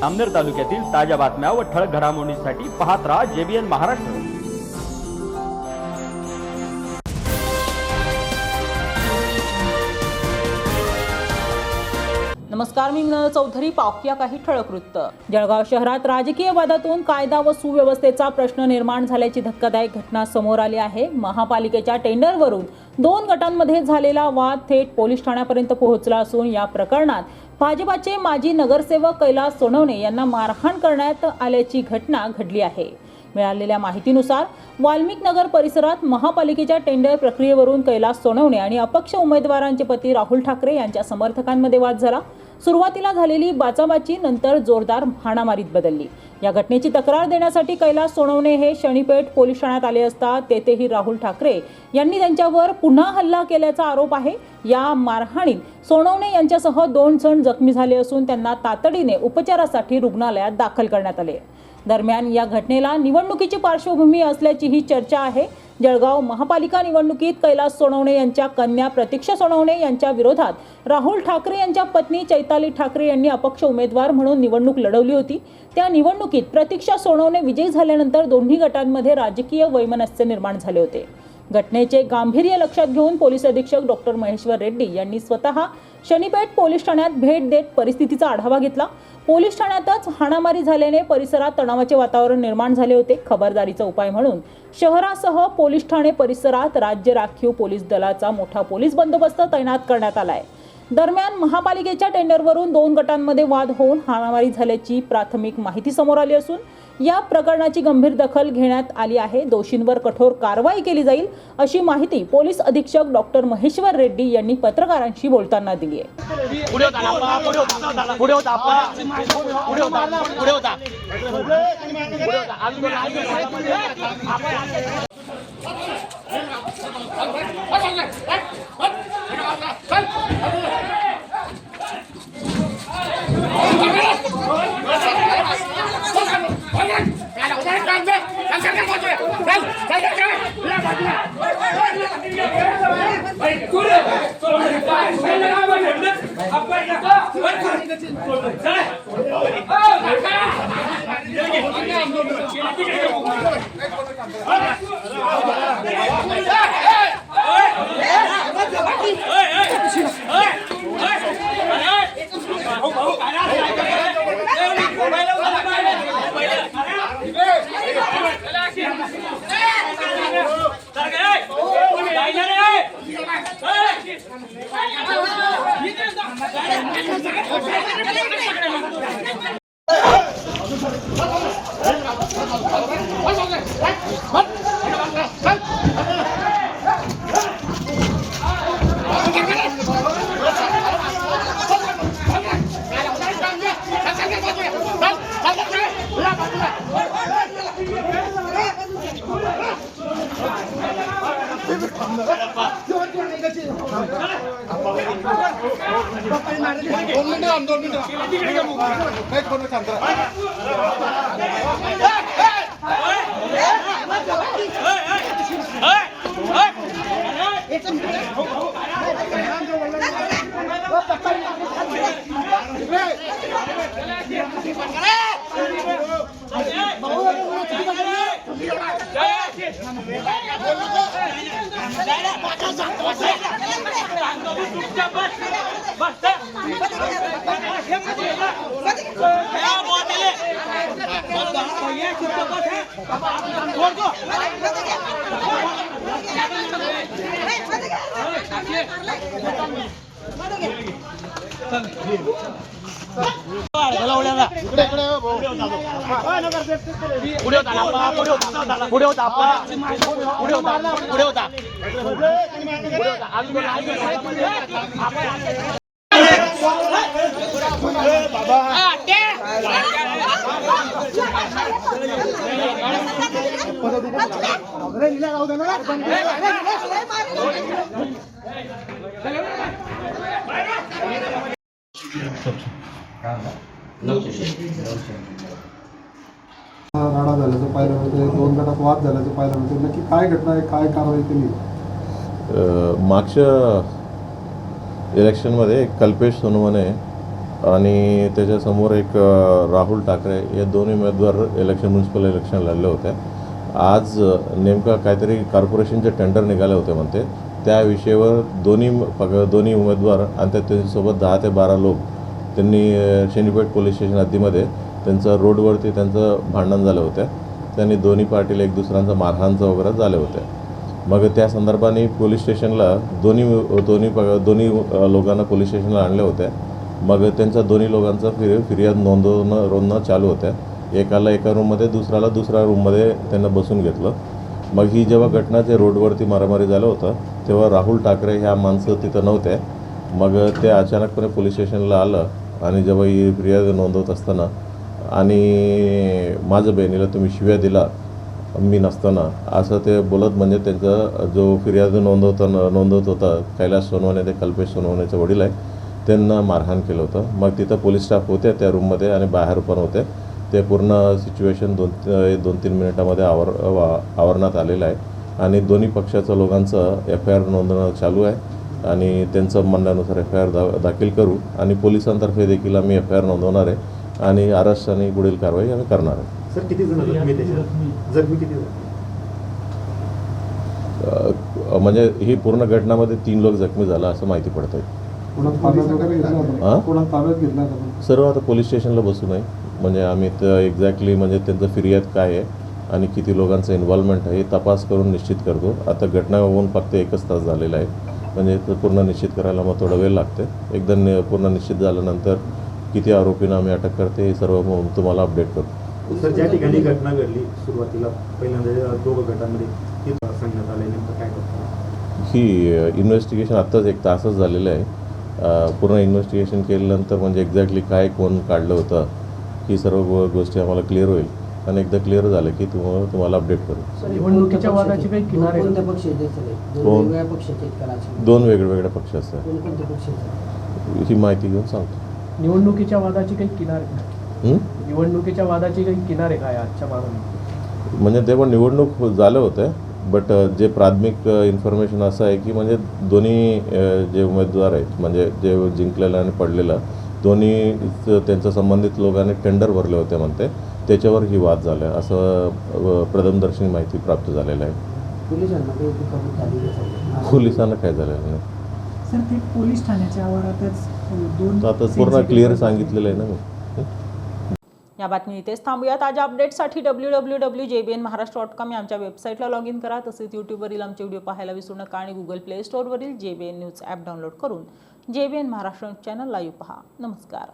अमनेर तालुक्यातील ताज्या बातम्या व ठळक घडामोडींसाठी पाहत राहा JBN महाराष्ट्र। नमस्कार, मी मृणाल चौधरी। पाहूया काही ठळक वृत्त। जळगाव शहरात राजकीय वादातून कायदा व सुव्यवस्थेचा प्रश्न निर्माण झाल्याची धक्कादायक घटना समोर आली आहे। महापालिकेच्या टेंडरवरून 2 गटांमध्ये झालेला वाद थेट पोलीस ठाण्यापर्यंत पोहोचला असून या प्रकरणात भाजपाचे माजी नगरसेवक कैलास सोनवणे यांना मारहाण करण्यात आल्याची घटना घडली आहे। मिळालेल्या माहितीनुसार वाल्मिक नगर परिसरात महापालिकेच्या टेंडर प्रक्रियेवरून कैलास सोनवणे आणि अपक्ष उमेदवारांचे पती राहुल ठाकरे यांच्या समर्थकांमध्ये वाद झाला। सुरुवातीला झालेली बाचाबाची नंतर जोरदार हाणामारीत बदलली। या घटनेची तक्रार देण्यासाठी कैलास सोनवणे हे शनीपेठ पोलीस ठाण्यात आले असता तेथेही राहुल ठाकरे यांनी त्यांच्यावर पुन्हा हल्ला केल्याचा आरोप आहे। या मारहाणीत सोनवणे यांच्यासह 2 जण जखमी झाले असून त्यांना तातडीने उपचारासाठी रुग्णालयात दाखल करण्यात आले। दरम्यान या घटनेला निवडणुकीची पार्श्वभूमी असल्याचीही चर्चा आहे। जळगाव महापालिका निवडणुकीत कैलास सोनवणे यांच्या कन्या प्रतीक्षा सोनवणे यांच्या विरोधात राहुल ठाकरे यांच्या पत्नी चैताली ठाकरे यांनी अपक्ष उमेदवार म्हणून निवडणूक लढवली होती। त्या निवडणुकीत प्रतीक्षा सोनवणे विजयी झाल्यानंतर दोन्ही गटांमध्ये राजकीय वैमनस्य निर्माण झाले होते। घटनेचे गांभीर्य लक्षात घेऊन पोलीस अधीक्षक डॉक्टर महेश्वर रेड्डी यांनी स्वतः शनीपेठ पोलीस ठाण्यात भेट देत परिस्थितीचा आढावा घेतला। पोलीस ठाण्यातच हाणामारी झाल्याने परिसरात तणावाचे वातावरण निर्माण झाले होते। खबरदारीचा उपाय म्हणून शहरासह पोलीस ठाणे परिसरात राज्य राखीव पोलीस दलाचा मोठा पोलीस बंदोबस्त तैनात करण्यात आलाय। दरम्यान महापालिकेच्या टेंडरवरून 2 गटांमध्ये वाद होऊन हाणामारी झाल्याची प्राथमिक माहिती समोर आली असून या प्रकरणाची गंभीर दखल घेण्यात आली आहे। दोषींवर कठोर कारवाई केली जाईल अशी माहिती पोलीस अधीक्षक डॉक्टर महेश्वर रेड्डी यांनी पत्रकारांशी बोलताना दिली आहे। राडा झाल्याचं पाहिलं म्हणजे 2 गटात वाद झाल्याचं पाहिलं म्हणजे नक्की काय घटना आहे, काय कारवाई केली? मागच्या इलेक्शनमध्ये कल्पेश सोनवणे आणि त्याच्यासमोर एक राहुल ठाकरे हे दोन्ही उमेदवार म्युन्सिपल इलेक्शन लढले होते. आज नेमका काहीतरी कॉर्पोरेशनचे टेंडर निघाले होते म्हणते, त्या विषयावर दोन्ही उमेदवार आणि त्यांच्यासोबत 10 ते 12 लोक त्यांनी शेनीपेठ पोलीस स्टेशन हद्दीमध्ये त्यांचं रोडवरती त्यांचं भांडण झालं होतं. त्यांनी दोन्ही पार्टीला एक दुसऱ्यांचं मारहाणचं वगैरे झाले होते. मग त्या संदर्भाने पोलीस स्टेशनला दोन्ही लोकांना पोलीस स्टेशनला आणले होते. मग त्यांच्या दोन्ही लोकांचा फिर्याद नोंदवणं चालू होत्या. एकाला एका रूममध्ये, दुसऱ्याला दुसऱ्या रूममध्ये त्यांना बसून घेतलं. मग ही जेव्हा घटना ते रोडवरती मारामारी झालं होतं तेव्हा राहुल ठाकरे ह्या माणसं तिथं नव्हते. मग ते अचानकपणे पोलीस स्टेशनला आलं आणि जेव्हा ही फिर्याद नोंदवत असताना आणि माझं बहिणीला तुम्ही शिव्या दिला मी नसताना असं ते बोलत, म्हणजे त्यांचा जो फिर्याद नोंदवत होता कैलास सोनवणे, ते कल्पेश सोनवणेचे वडील आहे, त्यांना मारहाण केलं होतं. मग तिथं पोलीस स्टाफ होते त्या रूममध्ये आणि बाहेर पण होते. ते पूर्ण सिच्युएशन 2-3 मिनिटामध्ये आवरण्यात आलेलं आहे आणि दोन्ही पक्षाच्या लोकांचं FIR नोंदवणं चालू आहे आणि त्यांचं म्हणण्यानुसार FIR दाखल करू आणि पोलिसांतर्फे देखील आम्ही FIR नोंदवणार आहे आणि अरेस्ट आणि पुढील कारवाई आम्ही करणार आहे. सर किती जण जखमी किती म्हणजे ही पूर्ण घटनामध्ये 3 लोक जखमी झाला असं माहिती पडतं आहे. कोणाला ताब्यात घेतला का? सर्व आता पोलीस स्टेशनला बसून आहे. म्हणजे आम्ही तर एक्झॅक्टली म्हणजे त्यांचं फिर्याद काय आहे आणि किती लोकांचं इन्व्हॉल्वमेंट आहे हे तपास करून निश्चित करतो. आता घटना होऊन फक्त 1च तास झालेला आहे, म्हणजे ते पूर्ण निश्चित करायला मग थोडा वेळ लागते. एकदा पूर्ण निश्चित झाल्यानंतर किती आरोपींना आम्ही अटक करते हे सर्व तुम्हाला अपडेट करतो. सर ज्या ठिकाणी घटना घडली सुरुवातीला पहिल्यांदा 2 गटांमध्ये किती सांगण्यात आलं, नेमकं काय करतो? ही इन्व्हेस्टिगेशन आत्ताच 1 तासच झालेलं आहे. पूर्ण इन्व्हेस्टिगेशन केल्यानंतर म्हणजे एक्झॅक्टली काय कोण काढलं होतं ही सर्व गोष्टी आम्हाला क्लिअर होईल आणि एकदा क्लिअर झालं की तुम्हाला अपडेट करू. निवडणुकीच्या वादाची काही किनारे कोणत्या पक्ष आहेत? दोन वेगवेगळ्या पक्षाचे आहेत का राजकीय? 2 वेगवेगळ्या पक्ष असतात. कोणत्या पक्षाचे? ही माहिती घेऊन सांगतो. निवडणुकीच्या वादाची काही किनारे निवडणुकीच्या वादाची काही किनारे काय आजच्या मागणी? म्हणजे ते पण निवडणूक झालं होतं, बट जे प्राथमिक इन्फॉर्मेशन असं आहे की म्हणजे दोन्ही जे उमेदवार आहेत, म्हणजे जे जिंकलेलं आणि पडलेलं दोन्ही त्यांच्या संबंधित लोकांनी टेंडर भरले होते म्हणते, त्याच्यावर ही वाद झाला असं प्रथमदर्शनी माहिती प्राप्त झालेलं आहे. पोलिसांना काय झालेलं नाही सर. ते पोलीस ठाण्याच्या आवारातच 2 आता पूर्ण क्लिअर सांगितलेलं आहे ना मी. या बातमी इथेच थांबूया. ताज्या अपडेटसाठी www.jbnmaharashtra.com या आमच्या वेबसाईटला लॉग इन करा. तसेच यूट्यूबवरील आमचे व्हिडिओ पाहायला विसरू नका आणि गुगल प्ले स्टोअरवरील JBN न्यूज ॲप डाउनलोड करून JBN महाराष्ट्र चॅनल लाईव्ह पहा. नमस्कार.